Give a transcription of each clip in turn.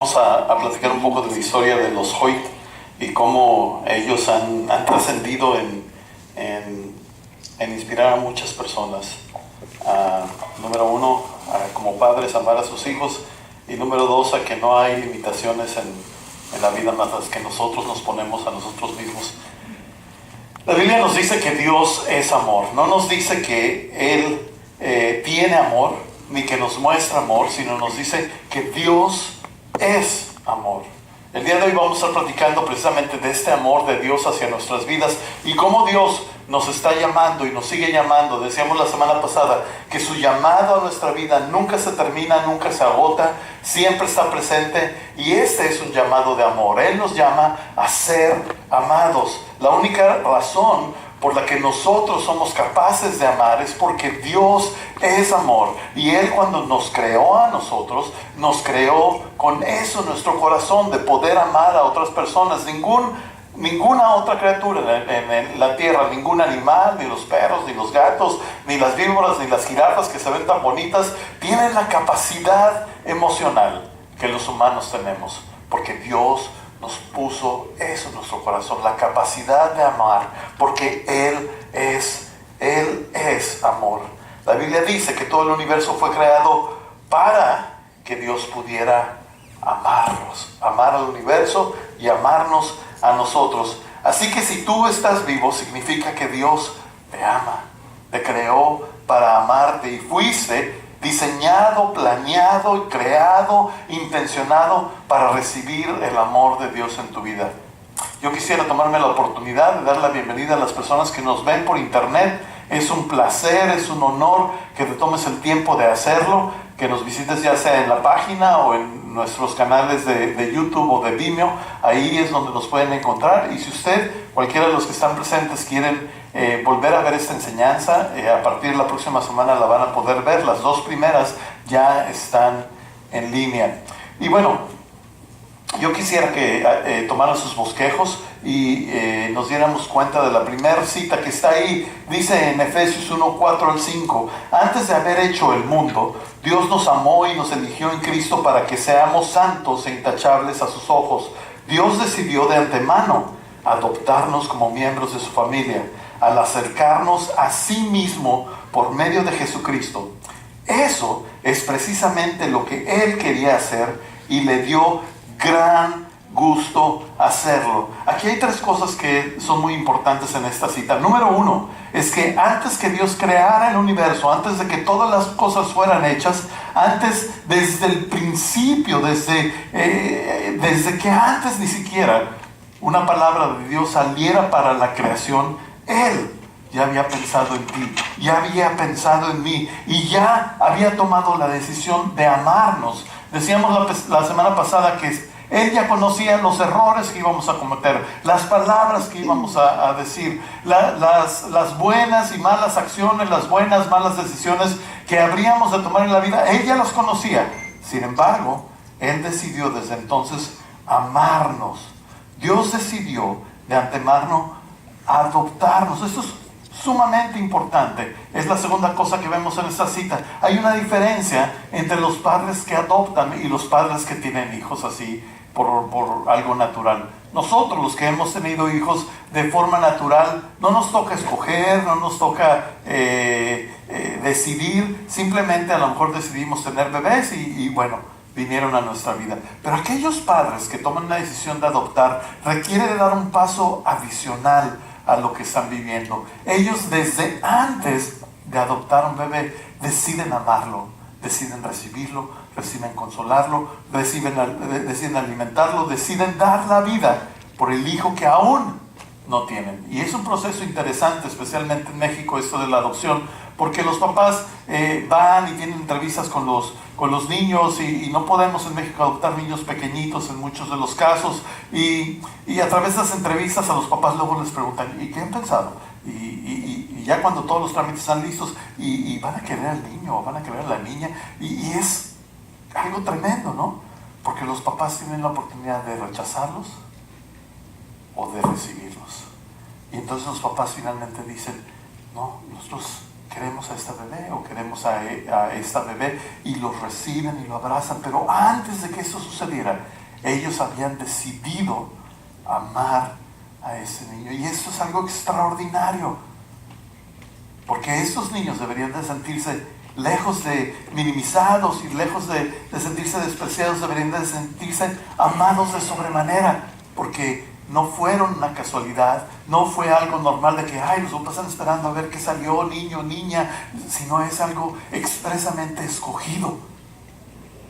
Vamos a platicar un poco de la historia de los Hoyt y cómo ellos han trascendido en inspirar a muchas personas. Número uno, como padres, amar a sus hijos. Y número dos, a que no hay limitaciones en la vida más las que nosotros nos ponemos a nosotros mismos. La Biblia nos dice que Dios es amor. No nos dice que Él tiene amor, ni que nos muestra amor, sino nos dice que Dios es amor. El día de hoy vamos a estar platicando precisamente de este amor de Dios hacia nuestras vidas y cómo Dios nos está llamando y nos sigue llamando. Decíamos la semana pasada que su llamado a nuestra vida nunca se termina, nunca se agota, siempre está presente, y este es un llamado de amor. Él nos llama a ser amados. La única razón por la que nosotros somos capaces de amar es porque Dios es amor, y Él, cuando nos creó a nosotros, nos creó con eso en nuestro corazón, de poder amar a otras personas. Ninguna otra criatura en la tierra, ningún animal, ni los perros, ni los gatos, ni las víboras, ni las jirafas que se ven tan bonitas, tienen la capacidad emocional que los humanos tenemos, porque Dios nos puso eso en nuestro corazón, la capacidad de amar, porque Él es amor. La Biblia dice que todo el universo fue creado para que Dios pudiera amarnos, amar al universo y amarnos a nosotros. Así que si tú estás vivo, significa que Dios te ama, te creó para amarte, y fuiste diseñado, planeado y creado, intencionado para recibir el amor de Dios en tu vida. Yo quisiera tomarme la oportunidad de dar la bienvenida a las personas que nos ven por internet. Es un placer, es un honor que te tomes el tiempo de hacerlo, que nos visites ya sea en la página o en nuestros canales de YouTube o de Vimeo. Ahí es donde nos pueden encontrar. Y si usted, cualquiera de los que están presentes, quieren volver a ver esta enseñanza, a partir de la próxima semana la van a poder ver. Las dos primeras ya están en línea. Y bueno, yo quisiera que tomaran sus bosquejos y nos diéramos cuenta de la primera cita que está ahí. Dice en Efesios 1, 4 al 5: antes de haber hecho el mundo, Dios nos amó y nos eligió en Cristo para que seamos santos e intachables a sus ojos. Dios decidió de antemano adoptarnos como miembros de su familia, al acercarnos a sí mismo por medio de Jesucristo. Eso es precisamente lo que Él quería hacer, y le dio gran gusto hacerlo. Aquí hay tres cosas que son muy importantes en esta cita. Número uno, es que antes que Dios creara el universo, antes de que todas las cosas fueran hechas, antes, desde el principio, desde que antes ni siquiera una palabra de Dios saliera para la creación, Él ya había pensado en ti, ya había pensado en mí, y ya había tomado la decisión de amarnos. Decíamos la semana pasada que Él ya conocía los errores que íbamos a cometer, las palabras que íbamos a decir, las buenas y malas acciones, las buenas, malas decisiones que habríamos de tomar en la vida. Él ya los conocía. Sin embargo, Él decidió desde entonces amarnos. Dios decidió de antemano adoptarnos. Esto es sumamente importante. Es la segunda cosa que vemos en esta cita. Hay una diferencia entre los padres que adoptan y los padres que tienen hijos así por algo natural. Nosotros, los que hemos tenido hijos de forma natural, no nos toca escoger, no nos toca decidir. Simplemente a lo mejor decidimos tener bebés y bueno, vinieron a nuestra vida. Pero aquellos padres que toman la decisión de adoptar requiere de dar un paso adicional a lo que están viviendo. Ellos, desde antes de adoptar un bebé, deciden amarlo, deciden recibirlo, deciden consolarlo, deciden alimentarlo, deciden dar la vida por el hijo que aún no tienen. Y es un proceso interesante, especialmente en México, esto de la adopción, porque los papás van y tienen entrevistas con los niños, y no podemos en México adoptar niños pequeñitos en muchos de los casos, y a través de las entrevistas a los papás luego les preguntan: ¿y qué han pensado? Y ya cuando todos los trámites están listos, y van a querer al niño o van a querer a la niña, y es algo tremendo, ¿no? Porque los papás tienen la oportunidad de rechazarlos o de recibirlos. Y entonces los papás finalmente dicen: no, nosotros queremos a esta bebé o queremos a esta bebé, y lo reciben y lo abrazan. Pero antes de que eso sucediera, ellos habían decidido amar a ese niño. Y esto es algo extraordinario, porque estos niños deberían de sentirse lejos de minimizados y lejos de sentirse despreciados. Deberían de sentirse amados de sobremanera, porque no fueron una casualidad, no fue algo normal de que, ay, los papás están esperando a ver qué salió, niño, niña, sino es algo expresamente escogido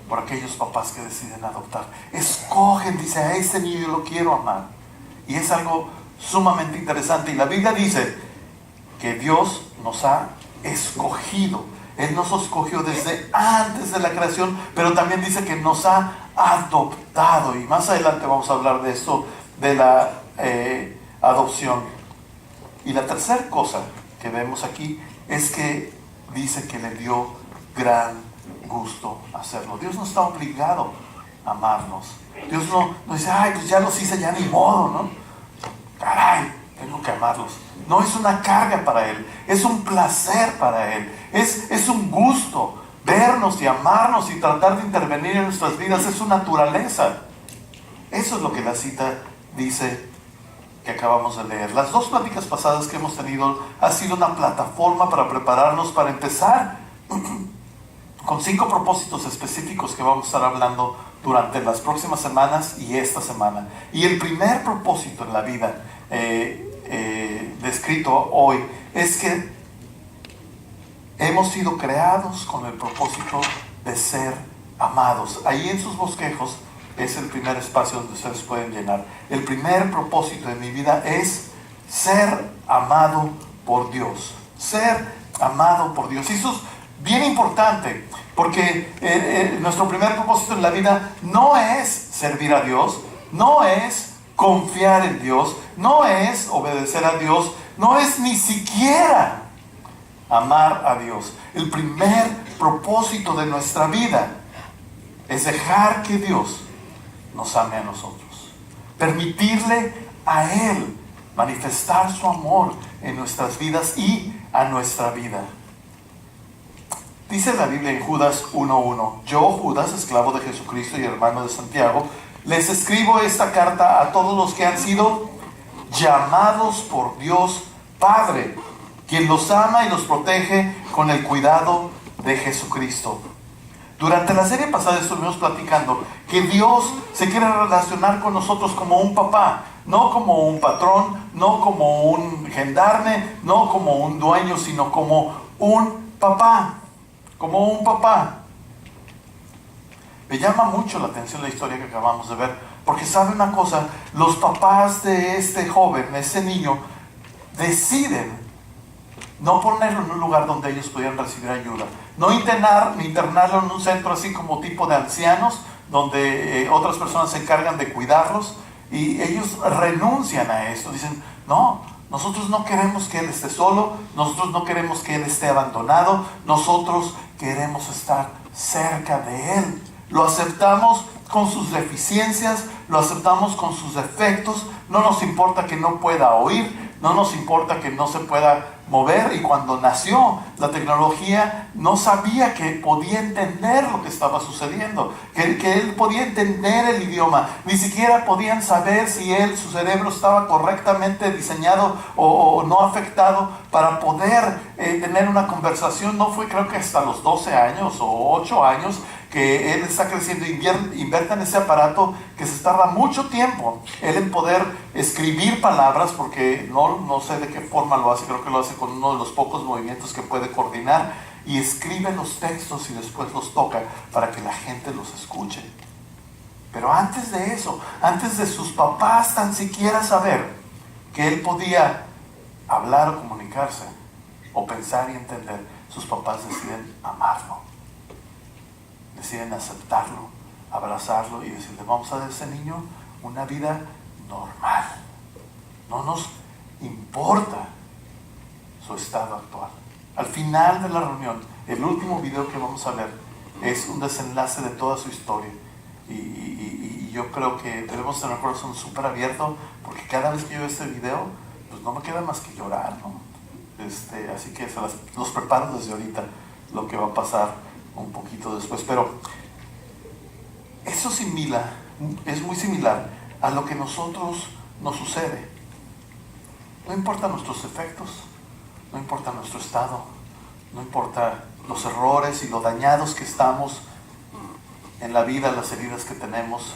por aquellos papás que deciden adoptar. Escogen, dice, a este niño yo lo quiero amar. Y es algo sumamente interesante. Y la Biblia dice que Dios nos ha escogido. Él nos escogió desde antes de la creación, pero también dice que nos ha adoptado. Y más adelante vamos a hablar de esto, de la adopción. Y la tercera cosa que vemos aquí es que dice que le dio gran gusto hacerlo. Dios no está obligado a amarnos. Dios no dice, ay, pues ya los hice, ya ni modo, ¿no? Caray, tengo que amarlos. No es una carga para Él, es un placer para Él, es un gusto vernos y amarnos y tratar de intervenir en nuestras vidas. Es su naturaleza. Eso es lo que la cita dice que acabamos de leer. Las dos pláticas pasadas que hemos tenido ha sido una plataforma para prepararnos para empezar con 5 propósitos específicos que vamos a estar hablando durante las próximas semanas y esta semana. Y el primer propósito en la vida descrito hoy es que hemos sido creados con el propósito de ser amados. Ahí en sus bosquejos es el primer espacio donde ustedes pueden llenar. El primer propósito de mi vida es ser amado por Dios. Ser amado por Dios. Y eso es bien importante, porque nuestro primer propósito en la vida no es servir a Dios, no es confiar en Dios, no es obedecer a Dios, no es ni siquiera amar a Dios. El primer propósito de nuestra vida es dejar que Dios nos ame a nosotros, permitirle a Él manifestar su amor en nuestras vidas y a nuestra vida. Dice la Biblia en Judas 1:1: yo, Judas, esclavo de Jesucristo y hermano de Santiago, les escribo esta carta a todos los que han sido llamados por Dios Padre, quien los ama y los protege con el cuidado de Jesucristo. Durante la serie pasada estuvimos platicando que Dios se quiere relacionar con nosotros como un papá, no como un patrón, no como un gendarme, no como un dueño, sino como un papá. Como un papá. Me llama mucho la atención la historia que acabamos de ver, porque sabe una cosa, los papás de este joven, este niño, deciden no ponerlo en un lugar donde ellos pudieran recibir ayuda, no internarlo en un centro así como tipo de ancianos, donde otras personas se encargan de cuidarlos, y ellos renuncian a esto. Dicen, no, nosotros no queremos que él esté solo, nosotros no queremos que él esté abandonado, nosotros queremos estar cerca de él. Lo aceptamos con sus deficiencias, lo aceptamos con sus defectos, no nos importa que no pueda oír, no nos importa que no se pueda mover. Y cuando nació la tecnología, no sabía que podía entender lo que estaba sucediendo, que él podía entender el idioma. Ni siquiera podían saber si su cerebro estaba correctamente diseñado o no afectado para poder tener una conversación. No fue, creo que hasta los 12 años o 8 años que él está creciendo. Invierta en ese aparato que se tarda mucho tiempo él en poder escribir palabras, porque no sé de qué forma lo hace. Creo que lo hace con uno de los pocos movimientos que puede coordinar, y escribe los textos y después los toca para que la gente los escuche. Pero antes de eso, antes de sus papás tan siquiera saber que él podía hablar o comunicarse o pensar y entender, sus papás deciden amarlo, deciden aceptarlo, abrazarlo y decirle, vamos a dar a ese niño una vida normal. No nos importa su estado actual. Al final de la reunión, el último video que vamos a ver es un desenlace de toda su historia. Y yo creo que debemos tener el corazón súper abierto, porque cada vez que yo veo este video, pues no me queda más que llorar, ¿no? Así que los preparo desde ahorita lo que va a pasar un poquito después. Pero eso es muy similar a lo que nosotros nos sucede. No importa nuestros efectos, no importa nuestro estado, no importa los errores y lo dañados que estamos en la vida, las heridas que tenemos,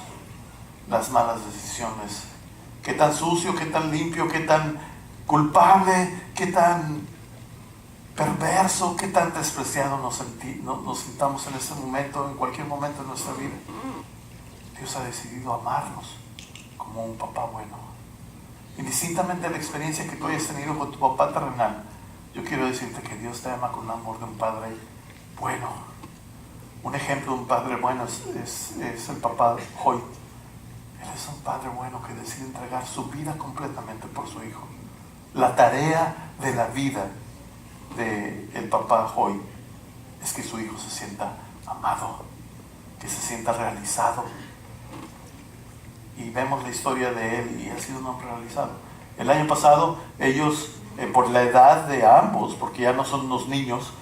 las malas decisiones, qué tan sucio, qué tan limpio, qué tan culpable, qué tan perverso, qué tan despreciado nos sintamos en ese momento, en cualquier momento de nuestra vida. Dios ha decidido amarnos como un papá bueno. Indistintamente de la experiencia que tú hayas tenido con tu papá terrenal, yo quiero decirte que Dios te ama con el amor de un padre bueno. Un ejemplo de un padre bueno es el papá Hoy. Él es un padre bueno que decide entregar su vida completamente por su hijo. La tarea de la vida del papá Hoy es que su hijo se sienta amado, que se sienta realizado. Y vemos la historia de él y ha sido un hombre realizado. El año pasado ellos, por la edad de ambos, porque ya no son unos niños,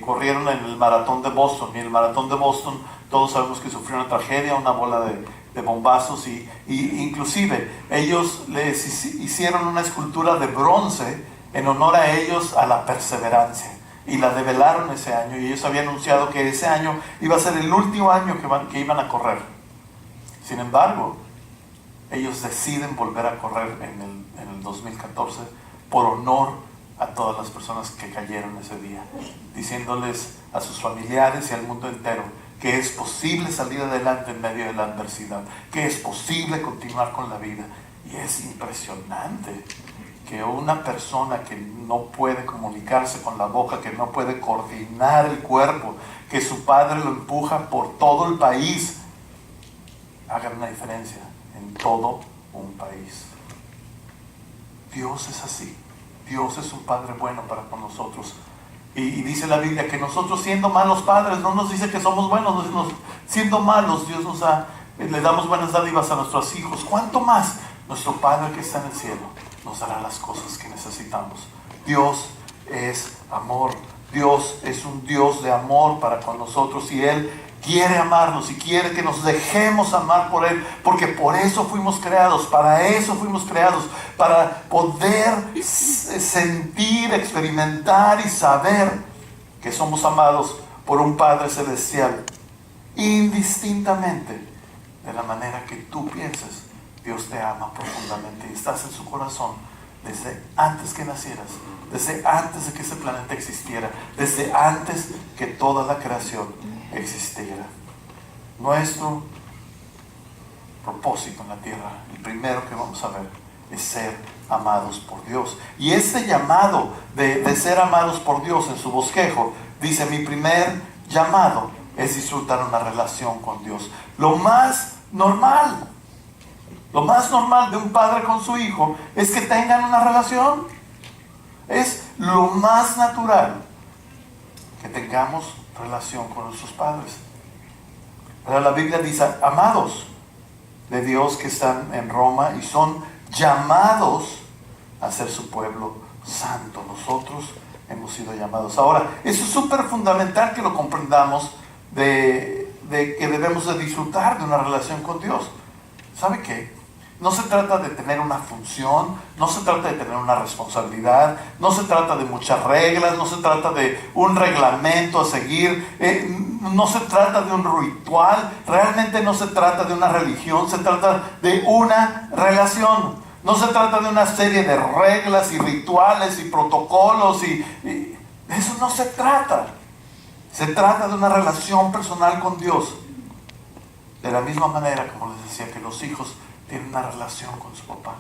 corrieron en el maratón de Boston. Y en el maratón de Boston todos sabemos que sufrió una tragedia, una bola de bombazos, y inclusive ellos les hicieron una escultura de bronce en honor a ellos, a la perseverancia, y la develaron ese año. Y ellos habían anunciado que ese año iba a ser el último año que iban a correr. Sin embargo, ellos deciden volver a correr en el 2014 por honor a todas las personas que cayeron ese día, diciéndoles a sus familiares y al mundo entero que es posible salir adelante en medio de la adversidad, que es posible continuar con la vida. Y es impresionante que una persona que no puede comunicarse con la boca, que no puede coordinar el cuerpo, que su padre lo empuja por todo el país, haga una diferencia en todo un país. Dios es así. Dios es un Padre bueno para con nosotros. Y dice la Biblia que nosotros, siendo malos padres, no nos dice que somos buenos, siendo malos, Dios le damos buenas dádivas a nuestros hijos. ¿Cuánto más nuestro Padre que está en el cielo nos dará las cosas que necesitamos? Dios es amor. Dios es un Dios de amor para con nosotros, y Él quiere amarnos y quiere que nos dejemos amar por Él, porque por eso fuimos creados, para eso fuimos creados, para poder sentir, experimentar y saber que somos amados por un Padre Celestial. Indistintamente de la manera que tú pienses, Dios te ama profundamente y estás en su corazón desde antes que nacieras, desde antes de que ese planeta existiera, desde antes que toda la creación existiera. Nuestro propósito en la tierra, el primero que vamos a ver, es ser amados por Dios. Y este llamado de ser amados por Dios, en su bosquejo dice: mi primer llamado es disfrutar una relación con Dios. Lo más normal de un padre con su hijo es que tengan una relación. Es lo más natural que tengamos relación con nuestros padres. Pero la Biblia dice: amados de Dios que están en Roma y son llamados a ser su pueblo santo. Nosotros hemos sido llamados. Ahora, eso es súper fundamental que lo comprendamos, de que debemos de disfrutar de una relación con Dios. ¿Sabe qué? No se trata de tener una función, no se trata de tener una responsabilidad, no se trata de muchas reglas, no se trata de un reglamento a seguir, no se trata de un ritual, realmente no se trata de una religión, se trata de una relación. No se trata de una serie de reglas y rituales y protocolos y de eso no se trata. Se trata de una relación personal con Dios. De la misma manera, como les decía, que los hijos tienen una relación con su papá.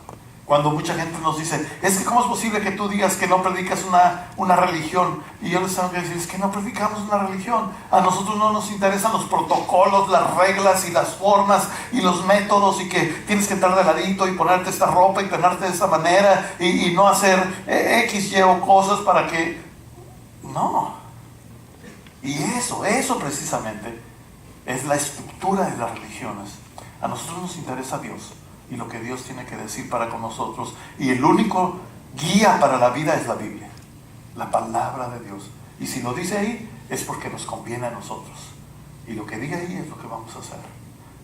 Cuando mucha gente nos dice: es que ¿cómo es posible que tú digas que no predicas una religión? Y yo les tengo que decir: es que no predicamos una religión. A nosotros no nos interesan los protocolos, las reglas y las formas y los métodos, y que tienes que entrar de ladito y ponerte esta ropa y peinarte de esta manera y no hacer X, Y o cosas para que... No. Y eso precisamente es la estructura de las religiones. A nosotros nos interesa Dios y lo que Dios tiene que decir para con nosotros, y el único guía para la vida es la Biblia. la palabra de Dios. Y si lo dice ahí, es porque nos conviene a nosotros. Y lo que diga ahí es lo que vamos a hacer.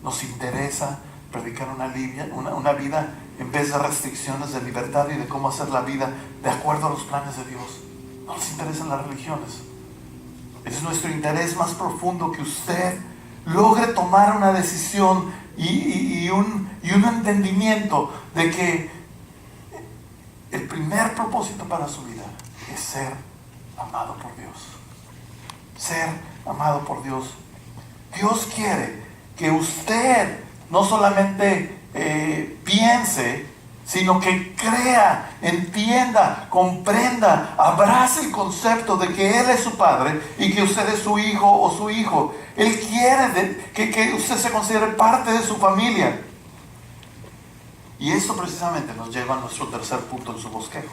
Nos interesa predicar una vida en vez de restricciones, de libertad y de cómo hacer la vida de acuerdo a los planes de Dios. No nos interesan las religiones. Es nuestro interés más profundo que usted logre tomar una decisión y un entendimiento de que el primer propósito para su vida es ser amado por Dios. Ser amado por Dios. Dios quiere que usted no solamente piense, sino que crea, entienda, comprenda, abrace el concepto de que Él es su padre y que usted es su hijo o su hijo. Él quiere que usted se considere parte de su familia. Y esto precisamente nos lleva a nuestro tercer punto en su bosquejo.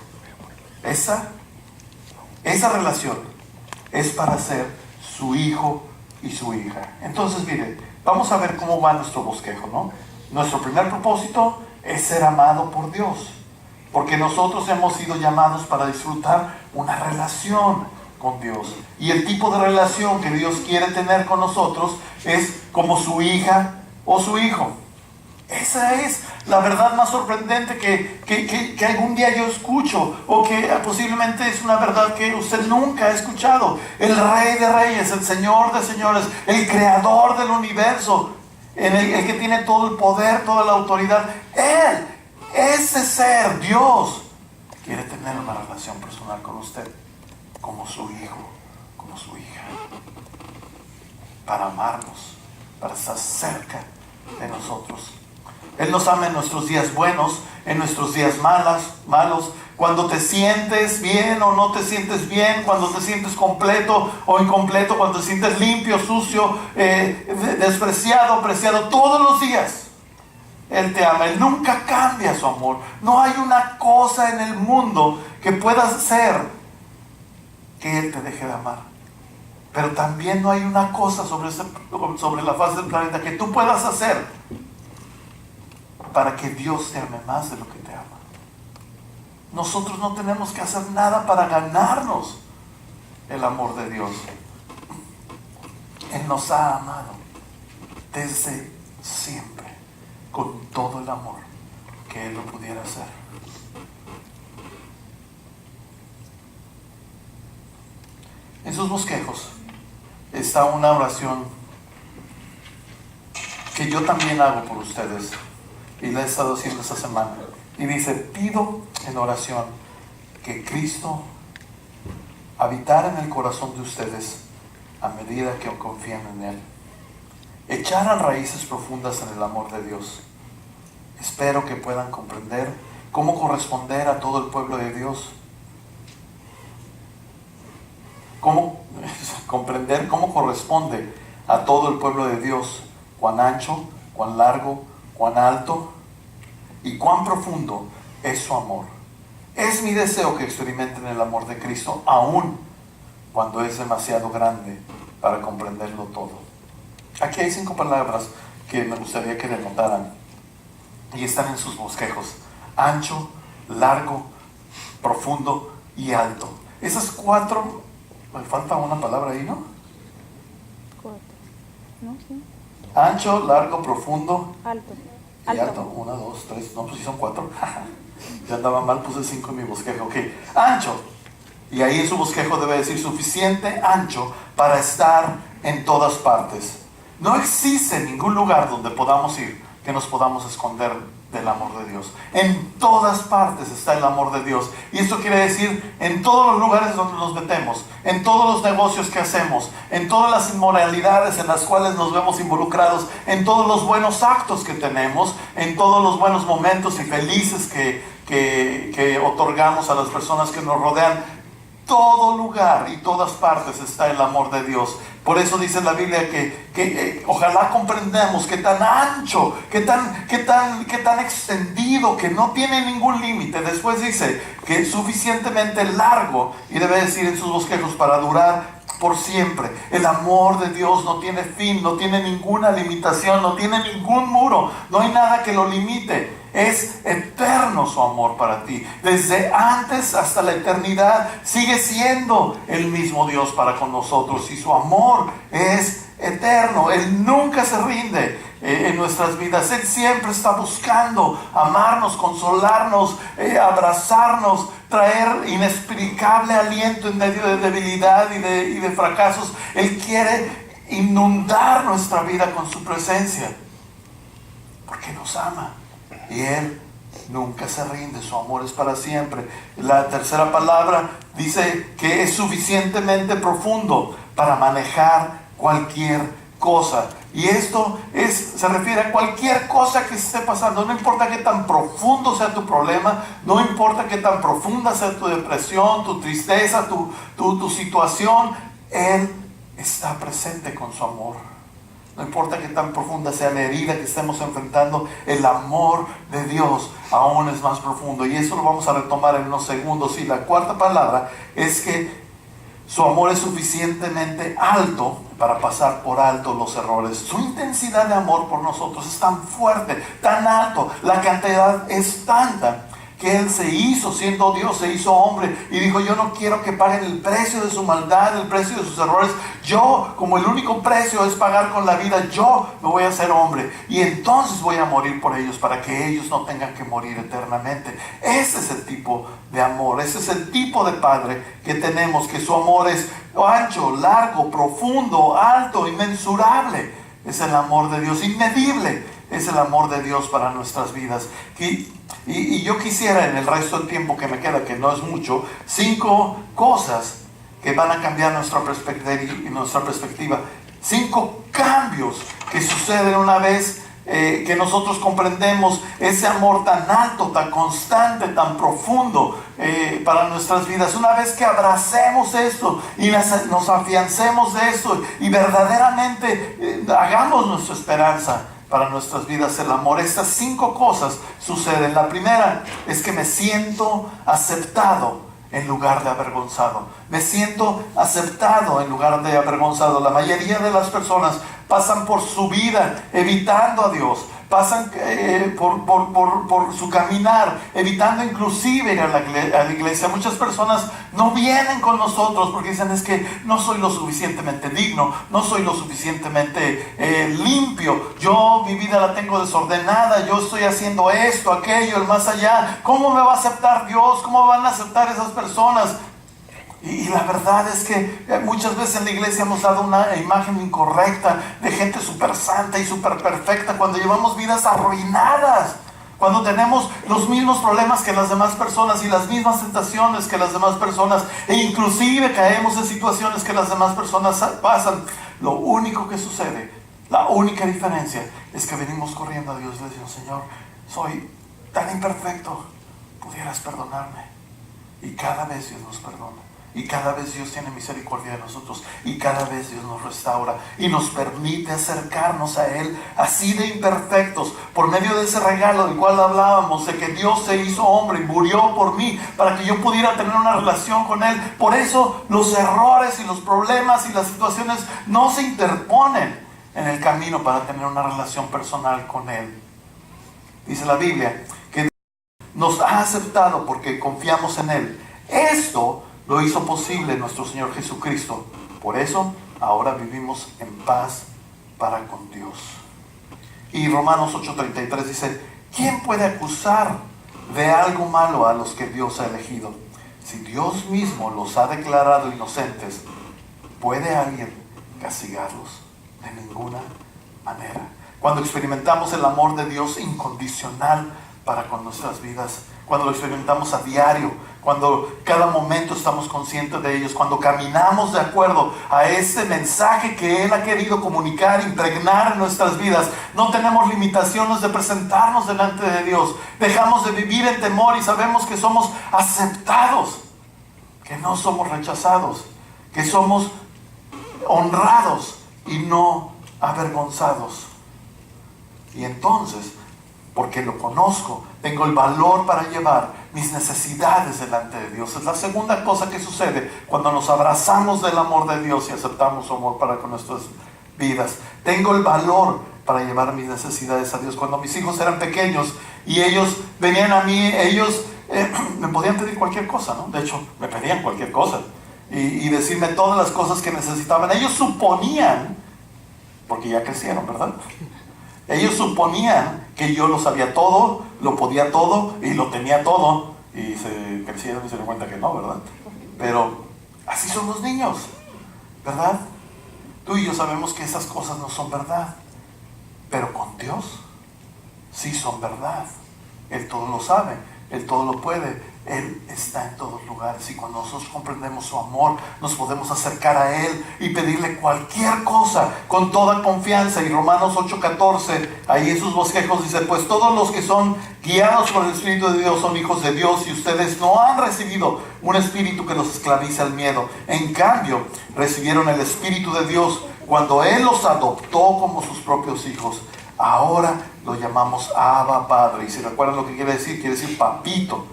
Esa relación es para ser su hijo y su hija. Entonces, miren, vamos a ver cómo va nuestro bosquejo, ¿no? Nuestro primer propósito es ser amado por Dios, porque nosotros hemos sido llamados para disfrutar una relación con Dios. Y el tipo de relación que Dios quiere tener con nosotros es como su hija o su hijo. Esa es la verdad más sorprendente que algún día yo escucho, o que posiblemente es una verdad que usted nunca ha escuchado. El Rey de Reyes, el Señor de Señores, el Creador del universo, el que tiene todo el poder, toda la autoridad, Él, ese ser, Dios, quiere tener una relación personal con usted, como su hijo, como su hija, para amarnos, para estar cerca de nosotros. Él nos ama en nuestros días buenos, en nuestros días malos, cuando te sientes bien o no te sientes bien, cuando te sientes completo o incompleto, cuando te sientes limpio, sucio, despreciado, apreciado, todos los días. Él te ama, Él nunca cambia su amor. No hay una cosa en el mundo que puedas hacer que Él te deje de amar. Pero también no hay una cosa sobre la faz del planeta que tú puedas hacer para que Dios te ame más de lo que te ama. Nosotros no tenemos que hacer nada para ganarnos el amor de Dios. Él nos ha amado desde siempre, con todo el amor que Él lo pudiera hacer. En sus bosquejos está una oración que yo también hago por ustedes, y la he estado haciendo esta semana. Y dice: pido en oración que Cristo habitara en el corazón de ustedes a medida que confían en Él. Echaran raíces profundas en el amor de Dios. Espero que puedan comprender cómo corresponder a todo el pueblo de Dios. Comprender cómo corresponde a todo el pueblo de Dios, cuán ancho, cuán largo, cuán alto y cuán profundo es su amor. Es mi deseo que experimenten el amor de Cristo, aun cuando es demasiado grande para comprenderlo todo. Aquí hay 5 palabras que me gustaría que le notaran, y están en sus bosquejos: ancho, largo, profundo y alto. Esas 4, me falta una palabra ahí, ¿no? 4. ¿No? Sí. Ancho, largo, profundo Alto. y alto. 1, 2, 3, no, pues sí son 4. Ya andaba mal, puse 5 en mi bosquejo. Ok, ancho. Y ahí en su bosquejo debe decir: suficiente ancho para estar en todas partes. No existe ningún lugar donde podamos ir que nos podamos esconder del amor de Dios. En todas partes está el amor de Dios. Y esto quiere decir en todos los lugares donde nos metemos, en todos los negocios que hacemos, en todas las inmoralidades en las cuales nos vemos involucrados, en todos los buenos actos que tenemos, en todos los buenos momentos y felices que otorgamos a las personas que nos rodean. Todo lugar y todas partes está el amor de Dios. Por eso dice la Biblia que ojalá comprendamos que tan ancho, que tan extendido, que no tiene ningún límite. Después dice que es suficientemente largo, y debe decir en sus bosquejos, para durar por siempre. El amor de Dios no tiene fin, no tiene ninguna limitación, no tiene ningún muro, no hay nada que lo limite. Es eterno su amor para ti. Desde antes hasta la eternidad sigue siendo el mismo Dios para con nosotros, y su amor es eterno. Él nunca se rinde en nuestras vidas. Él siempre está buscando amarnos, consolarnos, abrazarnos, traer inexplicable aliento en medio de debilidad y de fracasos. Él quiere inundar nuestra vida con su presencia, porque nos ama. Y Él nunca se rinde, su amor es para siempre. La tercera palabra dice que es suficientemente profundo para manejar cualquier cosa. Y esto se refiere a cualquier cosa que esté pasando. No importa qué tan profundo sea tu problema, no importa qué tan profunda sea tu depresión, tu tristeza, tu situación, Él está presente con su amor. No importa qué tan profunda sea la herida que estemos enfrentando, el amor de Dios aún es más profundo. Y eso lo vamos a retomar en unos segundos. Y la cuarta palabra es que su amor es suficientemente alto para pasar por alto los errores. Su intensidad de amor por nosotros es tan fuerte, tan alto, la cantidad es tanta, que Él se hizo, siendo Dios, se hizo hombre y dijo: yo no quiero que paguen el precio de su maldad, el precio de sus errores. Yo, como el único precio es pagar con la vida, yo me voy a hacer hombre y entonces voy a morir por ellos, para que ellos no tengan que morir eternamente. Ese es el tipo de amor, ese es el tipo de Padre que tenemos, que su amor es ancho, largo, profundo, alto, inmensurable. Es el amor de Dios, inmedible. Es el amor de Dios para nuestras vidas. Y yo quisiera, en el resto del tiempo que me queda, que no es mucho, 5 cosas que van a cambiar nuestra perspectiva. 5 cambios que suceden una vez que nosotros comprendemos ese amor tan alto, tan constante, tan profundo para nuestras vidas. Una vez que abracemos esto y nos afiancemos de esto y verdaderamente hagamos nuestra esperanza para nuestras vidas el amor, estas 5 cosas suceden. La primera es que me siento aceptado en lugar de avergonzado. Me siento aceptado en lugar de avergonzado. La mayoría de las personas pasan por su vida evitando a Dios, pasan por su caminar evitando inclusive ir a la iglesia. Muchas personas no vienen con nosotros porque dicen: es que no soy lo suficientemente digno, no soy lo suficientemente limpio, yo mi vida la tengo desordenada, yo estoy haciendo esto, aquello, el más allá. ¿Cómo me va a aceptar Dios? ¿Cómo van a aceptar esas personas? Y la verdad es que muchas veces en la iglesia hemos dado una imagen incorrecta de gente súper santa y súper perfecta, cuando llevamos vidas arruinadas, cuando tenemos los mismos problemas que las demás personas y las mismas tentaciones que las demás personas, e inclusive caemos en situaciones que las demás personas pasan. Lo único que sucede, la única diferencia, es que venimos corriendo a Dios y le decimos: Señor, soy tan imperfecto, pudieras perdonarme. Y cada vez Dios nos perdona. Y cada vez Dios tiene misericordia de nosotros. Y cada vez Dios nos restaura y nos permite acercarnos a Él así de imperfectos, por medio de ese regalo del cual hablábamos, de que Dios se hizo hombre y murió por mí, para que yo pudiera tener una relación con Él. Por eso los errores y los problemas y las situaciones no se interponen en el camino para tener una relación personal con Él. Dice la Biblia que nos ha aceptado porque confiamos en Él. Esto lo hizo posible nuestro Señor Jesucristo. Por eso ahora vivimos en paz para con Dios. Y Romanos 8:33 dice: ¿quién puede acusar de algo malo a los que Dios ha elegido? Si Dios mismo los ha declarado inocentes, ¿puede alguien castigarlos? De ninguna manera. Cuando experimentamos el amor de Dios incondicional para con nuestras vidas, cuando lo experimentamos a diario, cuando cada momento estamos conscientes de ellos, cuando caminamos de acuerdo a ese mensaje que Él ha querido comunicar, impregnar en nuestras vidas, no tenemos limitaciones de presentarnos delante de Dios. Dejamos de vivir en temor y sabemos que somos aceptados, que no somos rechazados, que somos honrados y no avergonzados. Y entonces, porque lo conozco, tengo el valor para llevar mis necesidades delante de Dios. Es la segunda cosa que sucede cuando nos abrazamos del amor de Dios y aceptamos su amor para con nuestras vidas. Tengo el valor para llevar mis necesidades a Dios. Cuando mis hijos eran pequeños y ellos venían a mí, ellos me podían pedir cualquier cosa, ¿no? De hecho, me pedían cualquier cosa y decirme todas las cosas que necesitaban. Ellos suponían, porque ya crecieron, ¿verdad? Ellos suponían que yo lo sabía todo, lo podía todo y lo tenía todo. Y se crecieron y se dieron cuenta que no, ¿verdad? Pero así son los niños, ¿verdad? Tú y yo sabemos que esas cosas no son verdad. Pero con Dios sí son verdad. Él todo lo sabe, Él todo lo puede. Él está en todos lugares y cuando nosotros comprendemos su amor, nos podemos acercar a Él y pedirle cualquier cosa con toda confianza. Y Romanos 8:14, ahí en sus bosquejos dice: pues todos los que son guiados por el Espíritu de Dios son hijos de Dios, y ustedes no han recibido un espíritu que los esclavice al miedo. En cambio, recibieron el Espíritu de Dios cuando Él los adoptó como sus propios hijos. Ahora lo llamamos Abba Padre. Y si recuerdan lo que quiere decir papito.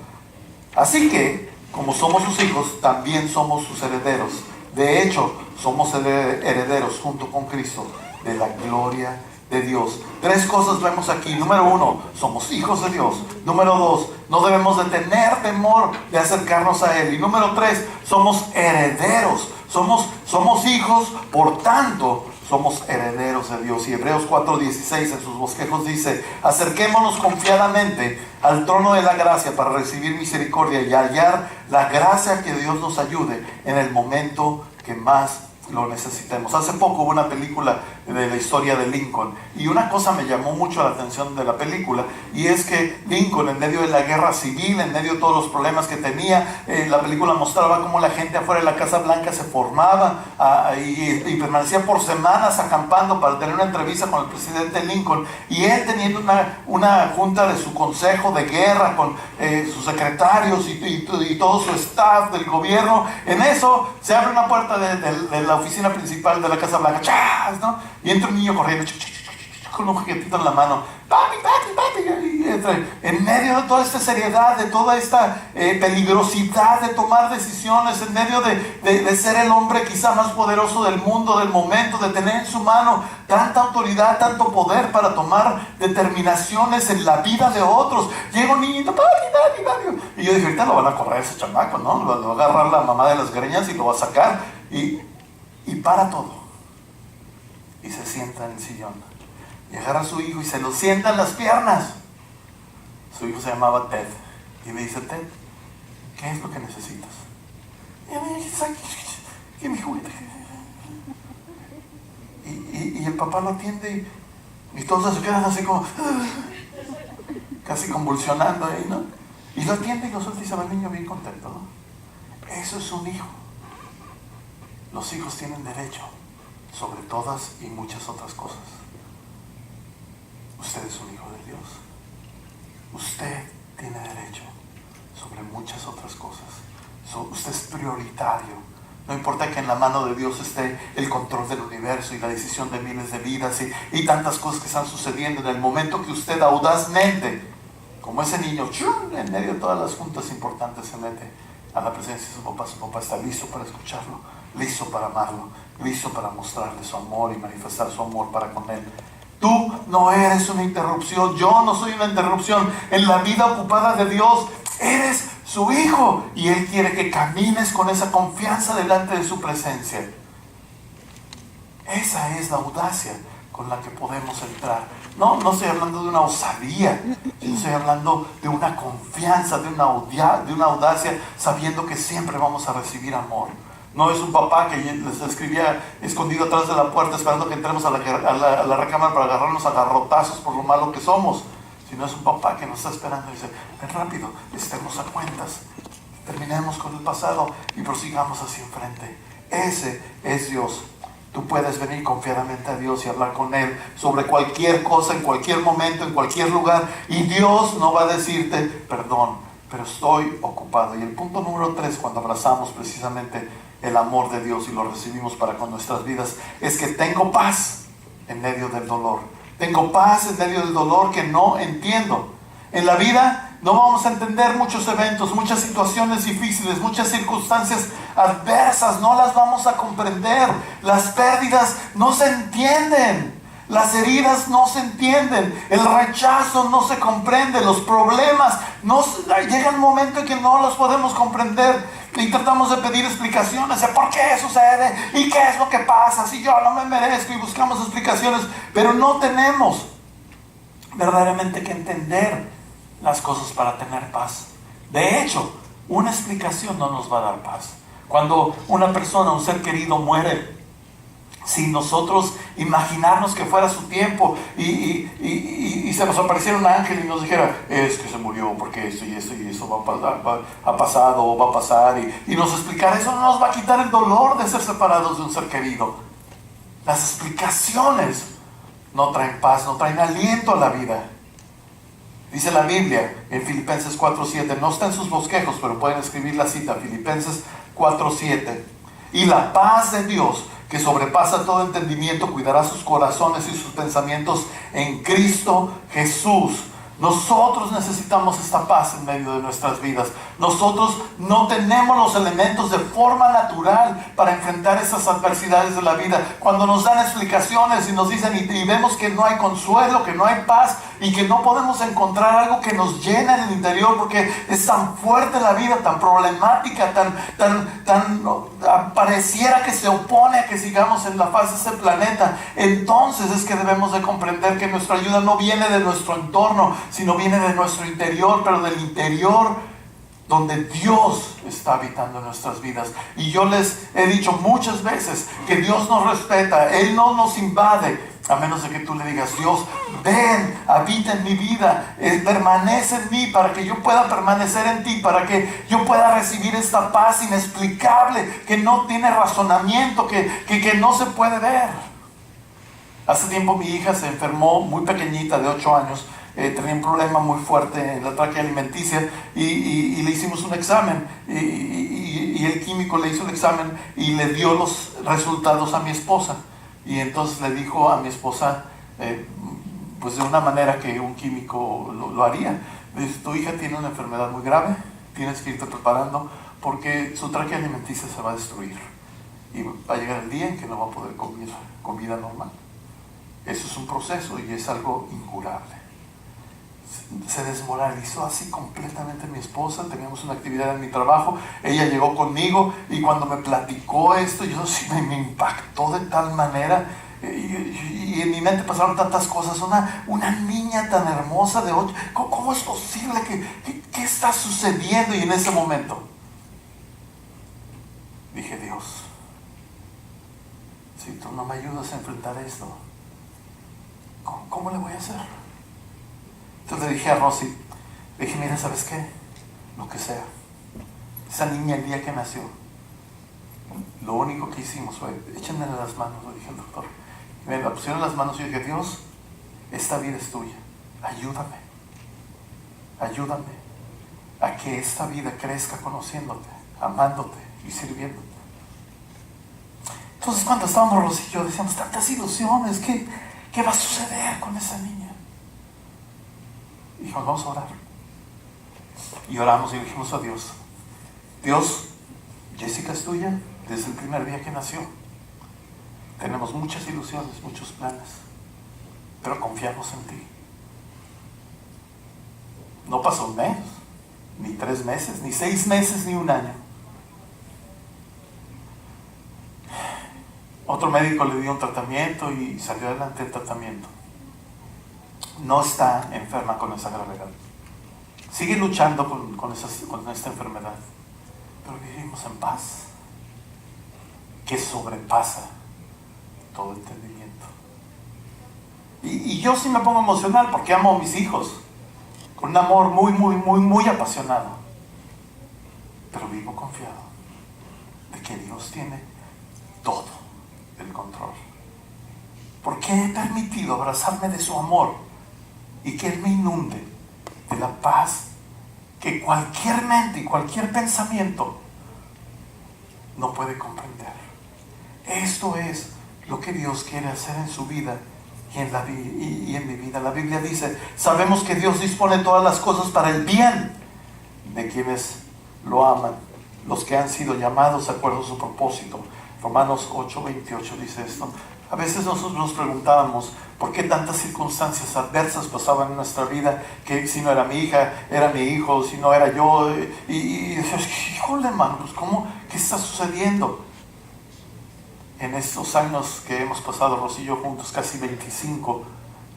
Así que, como somos sus hijos, también somos sus herederos. De hecho, somos herederos junto con Cristo de la gloria de Dios. 3 cosas vemos aquí. Número 1, somos hijos de Dios. Número 2, no debemos de tener temor de acercarnos a Él. Y número 3, somos herederos. Somos hijos, por tanto, somos herederos de Dios. Y Hebreos 4:16 en sus bosquejos dice: acerquémonos confiadamente al trono de la gracia para recibir misericordia y hallar la gracia que Dios nos ayude en el momento que más lo necesitemos. Hace poco hubo una película de la historia de Lincoln y una cosa me llamó mucho la atención de la película, y es que Lincoln, en medio de la guerra civil, en medio de todos los problemas que tenía, la película mostraba cómo la gente afuera de la Casa Blanca se formaba y permanecía por semanas acampando para tener una entrevista con el presidente Lincoln, y él teniendo una junta de su consejo de guerra con sus secretarios y todo su staff del gobierno. En eso se abre una puerta de la oficina principal de la Casa Blanca, ¡chas!, ¿no? Y entra un niño corriendo con un juguetito en la mano, papi, y entra en medio de toda esta seriedad, de toda esta peligrosidad de tomar decisiones, en medio de ser el hombre quizá más poderoso del mundo, del momento, de tener en su mano tanta autoridad, tanto poder para tomar determinaciones en la vida de otros. Llega un niñito, papi. Y yo dije, ahorita lo van a correr ese chamaco, ¿no? Lo va a agarrar la mamá de las greñas y lo va a sacar. Y para todo. Y se sienta en el sillón. Y agarra a su hijo y se lo sienta en las piernas. Su hijo se llamaba Ted. Y me dice: Ted, ¿qué es lo que necesitas? Y me dice: ¿qué mi juguete? Y el papá lo atiende y todos se quedan así como casi convulsionando ahí, ¿no? Y lo atiende y lo suelta y se va el niño bien contento, ¿no? Eso es un hijo. Los hijos tienen derecho sobre todas y muchas otras cosas. Usted es un hijo de Dios. Usted tiene derecho sobre muchas otras cosas. Usted es prioritario. No importa que en la mano de Dios esté el control del universo y la decisión de miles de vidas y tantas cosas que están sucediendo. En el momento que usted audazmente, como ese niño, en medio de todas las juntas importantes, se mete a la presencia de su papá está listo para escucharlo, listo para amarlo, listo para mostrarle su amor y manifestar su amor para con él. Tú no eres una interrupción, yo no soy una interrupción en la vida ocupada de Dios. Eres su hijo y Él quiere que camines con esa confianza delante de su presencia. Esa es la audacia con la que podemos entrar. No estoy hablando de una osadía, yo estoy hablando de una confianza, de una audacia, sabiendo que siempre vamos a recibir amor. No es un papá que les escribía escondido atrás de la puerta esperando que entremos a la recámara para agarrarnos a garrotazos por lo malo que somos, sino es un papá que nos está esperando y dice: ven rápido, estemos a cuentas, terminemos con el pasado y prosigamos hacia enfrente. Ese es Dios. Tú puedes venir confiadamente a Dios y hablar con Él sobre cualquier cosa, en cualquier momento, en cualquier lugar, y Dios no va a decirte: perdón, pero estoy ocupado. Y el punto número 3, cuando abrazamos precisamente el amor de Dios y lo recibimos para con nuestras vidas, es que tengo paz en medio del dolor. Tengo paz en medio del dolor que no entiendo. En la vida No vamos a entender muchos eventos, muchas situaciones difíciles, muchas circunstancias adversas. No las vamos a comprender. Las pérdidas no se entienden. Las heridas no se entienden. El rechazo no se comprende. Los problemas llega un momento en que no los podemos comprender. Y tratamos de pedir explicaciones de por qué sucede y qué es lo que pasa si yo no me merezco, y buscamos explicaciones, pero no tenemos verdaderamente que entender las cosas para tener paz. De hecho, una explicación no nos va a dar paz. Cuando una persona, un ser querido muere, sin nosotros imaginarnos que fuera su tiempo y se nos apareciera un ángel y nos dijera, es que se murió porque esto y esto y eso ha pasado o va a pasar, y nos explicara, eso no nos va a quitar el dolor de ser separados de un ser querido. Las explicaciones no traen paz, no traen aliento a la vida. Dice la Biblia en Filipenses 4:7, no está en sus bosquejos, pero pueden escribir la cita, Filipenses 4:7. Y la paz de Dios, que sobrepasa todo entendimiento, cuidará sus corazones y sus pensamientos en Cristo Jesús. Nosotros necesitamos esta paz en medio de nuestras vidas. Nosotros no tenemos los elementos de forma natural para enfrentar esas adversidades de la vida. Cuando nos dan explicaciones y nos dicen y vemos que no hay consuelo, que no hay paz y que no podemos encontrar algo que nos llene en el interior porque es tan fuerte la vida, tan problemática, pareciera que se opone a que sigamos en la faz de este planeta, entonces es que debemos de comprender que nuestra ayuda no viene de nuestro entorno, sino viene de nuestro interior, pero del interior donde Dios está habitando en nuestras vidas. Y yo les he dicho muchas veces que Dios nos respeta, Él no nos invade, a menos de que tú le digas, Dios, ven, habita en mi vida, permanece en mí para que yo pueda permanecer en ti, para que yo pueda recibir esta paz inexplicable, que no tiene razonamiento, que no se puede ver. Hace tiempo mi hija se enfermó muy pequeñita, de 8 años, tenía un problema muy fuerte en la tráquea alimenticia y le hicimos un examen y el químico le hizo el examen y le dio los resultados a mi esposa. Y entonces le dijo a mi esposa, pues de una manera que un químico lo haría, dice, tu hija tiene una enfermedad muy grave, tienes que irte preparando porque su tráquea alimenticia se va a destruir y va a llegar el día en que no va a poder comer comida normal. Eso es un proceso y es algo incurable. Se desmoralizó así completamente mi esposa. Teníamos una actividad en mi trabajo, ella llegó conmigo y cuando me platicó esto, yo sí me impactó de tal manera y en mi mente pasaron tantas cosas. Una niña tan hermosa de 8, ¿cómo es posible? ¿Qué está sucediendo? Y en ese momento dije, Dios, si tú no me ayudas a enfrentar esto, ¿cómo le voy a hacer? Entonces le dije a Rosy, le dije, mira, ¿sabes qué? Lo que sea. Esa niña el día que nació, lo único que hicimos fue, échenme las manos, le dije al doctor. Y me la pusieron las manos y yo dije, Dios, esta vida es tuya. Ayúdame a que esta vida crezca conociéndote, amándote y sirviéndote. Entonces cuando estábamos Rosy y yo decíamos, tantas ilusiones, ¿qué va a suceder con esa niña? Y dijimos, vamos a orar. Y oramos y dijimos a Dios, Dios, Jessica es tuya desde el primer día que nació. Tenemos muchas ilusiones, muchos planes, pero confiamos en ti. No pasó un mes, ni 3 meses, ni 6 meses, ni un año. Otro médico le dio un tratamiento y salió adelante el tratamiento. No está enferma con esa gravedad. Sigue luchando con esta enfermedad. Pero vivimos en paz, que sobrepasa todo entendimiento. Y yo sí me pongo emocional porque amo a mis hijos, con un amor muy apasionado. Pero vivo confiado de que Dios tiene todo el control. Porque he permitido abrazarme de su amor y que Él me inunde de la paz que cualquier mente y cualquier pensamiento no puede comprender. Esto es lo que Dios quiere hacer en su vida y en mi vida. La Biblia dice, sabemos que Dios dispone todas las cosas para el bien de quienes lo aman, los que han sido llamados de acuerdo a su propósito. Romanos 8:28 dice esto. A veces nosotros nos preguntábamos por qué tantas circunstancias adversas pasaban en nuestra vida, que si no era mi hija, era mi hijo, si no era yo, y decías, híjole hermano, pues ¿qué está sucediendo? En estos años que hemos pasado Rosy y yo juntos, casi 25,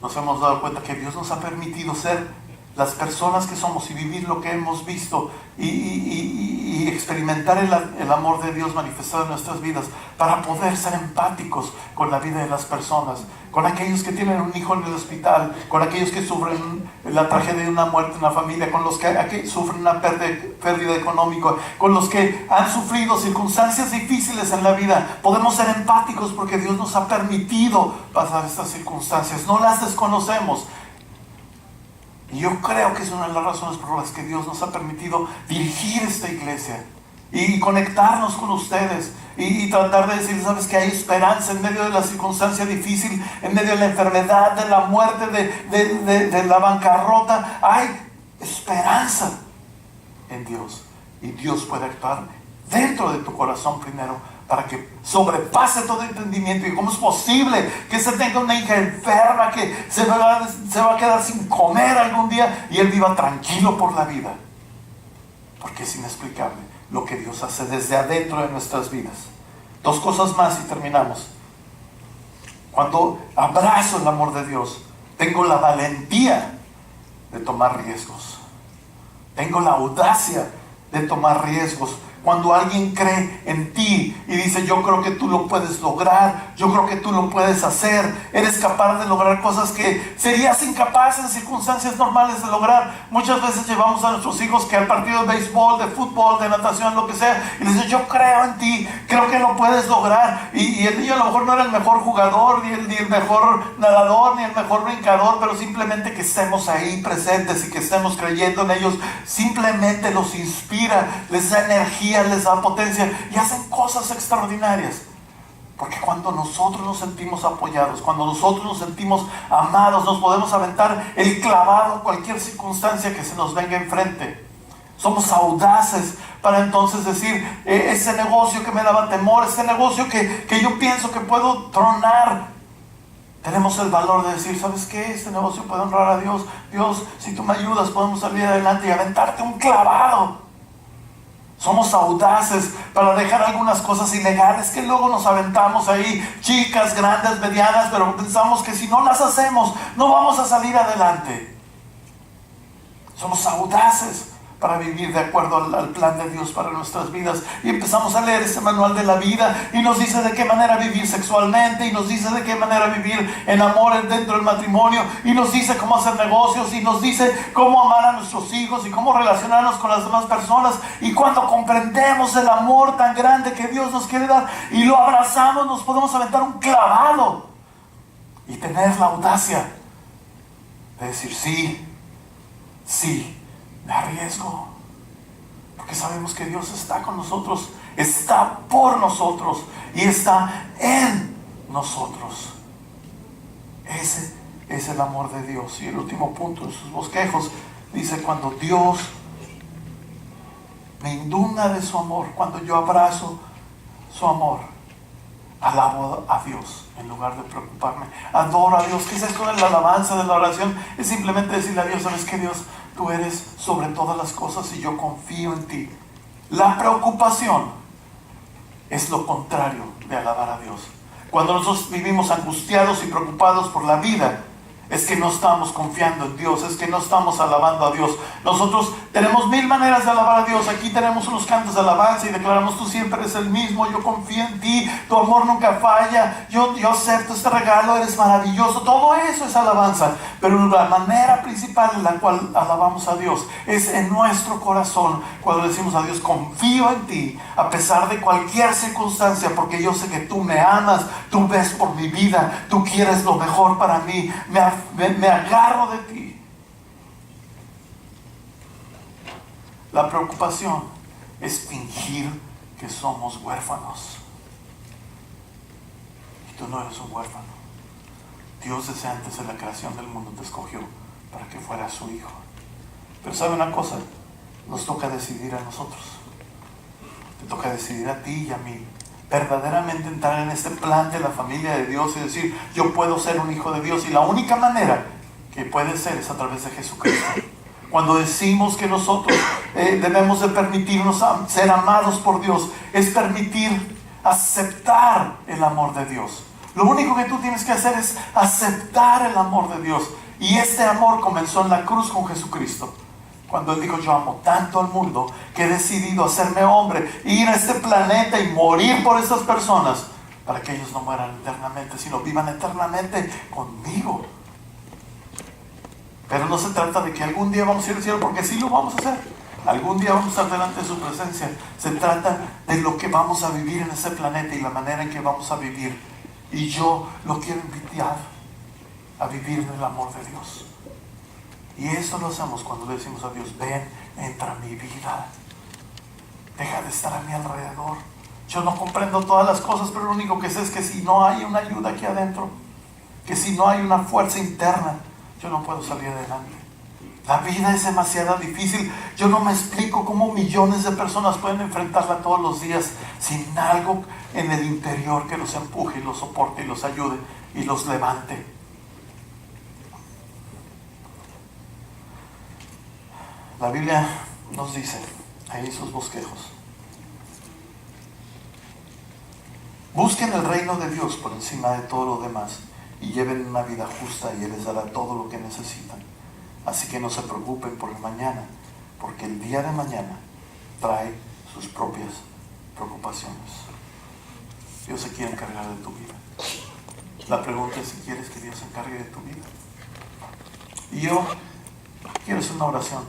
nos hemos dado cuenta que Dios nos ha permitido ser las personas que somos y vivir lo que hemos visto y experimentar el amor de Dios manifestado en nuestras vidas para poder ser empáticos con la vida de las personas, con aquellos que tienen un hijo en el hospital, con aquellos que sufren la tragedia de una muerte en la familia, con los que sufren una pérdida económica, con los que han sufrido circunstancias difíciles en la vida. Podemos ser empáticos porque Dios nos ha permitido pasar estas circunstancias, no las desconocemos. Y yo creo que es una de las razones por las que Dios nos ha permitido dirigir esta iglesia y conectarnos con ustedes y tratar de decir, sabes que hay esperanza en medio de la circunstancia difícil, en medio de la enfermedad, de la muerte, de la bancarrota. Hay esperanza en Dios y Dios puede actuar dentro de tu corazón primero para que sobrepase todo entendimiento. Y cómo es posible que se tenga una hija enferma que se va a quedar sin comer algún día y él viva tranquilo por la vida, porque es inexplicable lo que Dios hace desde adentro de nuestras vidas. Dos cosas más y terminamos. Cuando abrazo el amor de Dios, tengo la valentía de tomar riesgos, tengo la audacia de tomar riesgos. Cuando alguien cree en ti y dice, yo creo que tú lo puedes lograr, yo creo que tú lo puedes hacer, eres capaz de lograr cosas que serías incapaz en circunstancias normales de lograr. Muchas veces llevamos a nuestros hijos que al partido de béisbol, de fútbol, de natación, lo que sea, y les dicen, yo creo en ti, creo que lo puedes lograr. Y el niño a lo mejor no era el mejor jugador, ni el mejor nadador, ni el mejor brincador, pero simplemente que estemos ahí presentes y que estemos creyendo en ellos, simplemente los inspira, les da energía, les da potencia y hacen cosas extraordinarias. Porque cuando nosotros nos sentimos apoyados, cuando nosotros nos sentimos amados, nos podemos aventar el clavado en cualquier circunstancia que se nos venga enfrente. Somos audaces para entonces decir, ese negocio que me daba temor, ese negocio que yo pienso que puedo tronar, tenemos el valor de decir, ¿sabes qué? Este negocio puede honrar a Dios. Dios, si tú me ayudas, podemos salir adelante y aventarte un clavado. Somos audaces para dejar algunas cosas ilegales que luego nos aventamos ahí, chicas, grandes, medianas, pero pensamos que si no las hacemos, no vamos a salir adelante. Somos audaces para vivir de acuerdo al plan de Dios para nuestras vidas. Y empezamos a leer ese manual de la vida y nos dice de qué manera vivir sexualmente, y nos dice de qué manera vivir en amor dentro del matrimonio, y nos dice cómo hacer negocios, y nos dice cómo amar a nuestros hijos y cómo relacionarnos con las demás personas. Y cuando comprendemos el amor tan grande que Dios nos quiere dar y lo abrazamos, nos podemos aventar un clavado y tener la audacia de decir sí, me arriesgo, porque sabemos que Dios está con nosotros, está por nosotros y está en nosotros. Ese es el amor de Dios. Y el último punto en sus bosquejos dice, cuando Dios me inunda de su amor, cuando yo abrazo su amor, alabo a Dios en lugar de preocuparme, adoro a Dios. ¿Qué es esto de la alabanza, de la oración? Es simplemente decirle a Dios, ¿sabes qué, Dios? Tú eres sobre todas las cosas y yo confío en ti. La preocupación es lo contrario de alabar a Dios. Cuando nosotros vivimos angustiados y preocupados por la vida, es que no estamos confiando en Dios, es que no estamos alabando a Dios. Nosotros tenemos 1000 maneras de alabar a Dios. Aquí tenemos unos cantos de alabanza y declaramos, tú siempre eres el mismo, yo confío en ti, tu amor nunca falla, yo acepto este regalo, eres maravilloso. Todo eso es alabanza, pero la manera principal en la cual alabamos a Dios es en nuestro corazón, cuando decimos a Dios, confío en ti a pesar de cualquier circunstancia, porque yo sé que tú me amas, tú ves por mi vida, tú quieres lo mejor para mí, me agarro de ti. La preocupación es fingir que somos huérfanos. Y tú no eres un huérfano. Dios desde antes de la creación del mundo te escogió para que fuera su hijo. Pero ¿sabe una cosa? Nos toca decidir a nosotros. Te toca decidir a ti y a mí. Verdaderamente entrar en este plan de la familia de Dios y decir, yo puedo ser un hijo de Dios. Y la única manera que puede ser es a través de Jesucristo. Cuando decimos que nosotros debemos de permitirnos ser amados por Dios, es permitir aceptar el amor de Dios. Lo único que tú tienes que hacer es aceptar el amor de Dios. Y este amor comenzó en la cruz con Jesucristo. Cuando Él dijo, yo amo tanto al mundo que he decidido hacerme hombre, ir a este planeta y morir por estas personas, para que ellos no mueran eternamente, sino vivan eternamente conmigo. Pero no se trata de que algún día vamos a ir al cielo, porque sí lo vamos a hacer. Algún día vamos a estar delante de su presencia. Se trata de lo que vamos a vivir en ese planeta y la manera en que vamos a vivir. Y yo lo quiero invitar a vivir en el amor de Dios. Y esto lo hacemos cuando le decimos a Dios, ven, entra a mi vida. Deja de estar a mi alrededor. Yo no comprendo todas las cosas, pero lo único que sé es que si no hay una ayuda aquí adentro, que si no hay una fuerza interna, yo no puedo salir adelante. La vida es demasiado difícil. Yo no me explico cómo millones de personas pueden enfrentarla todos los días sin algo en el interior que los empuje y los soporte y los ayude y los levante. La Biblia nos dice, ahí sus bosquejos, busquen el reino de Dios por encima de todo lo demás y lleven una vida justa y Él les dará todo lo que necesitan. Así que no se preocupen por el mañana, porque el día de mañana trae sus propias preocupaciones. Dios se quiere encargar de tu vida. La pregunta es si quieres que Dios se encargue de tu vida. Y yo quiero hacer una oración.